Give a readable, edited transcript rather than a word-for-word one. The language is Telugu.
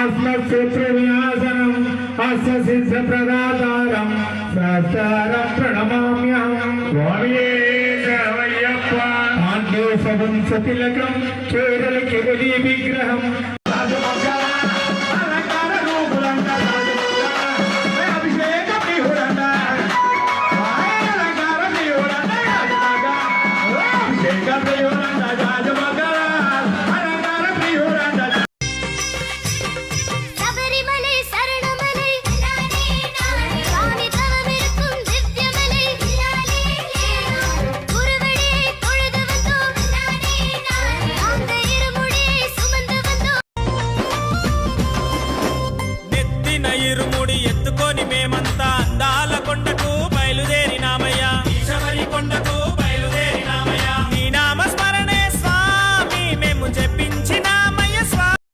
ఆత్మశత్రువినాశనం అస్య సిద్ధ ప్రదాతారం సహస్రం ప్రణమామ్యహం. స్వామియే శరణమయ్యప్ప. ఆండోసవం సతిలకం కేరళ కెరళీ విగ్రహం ఇరుముడి ఎత్తుకొని మేమంతా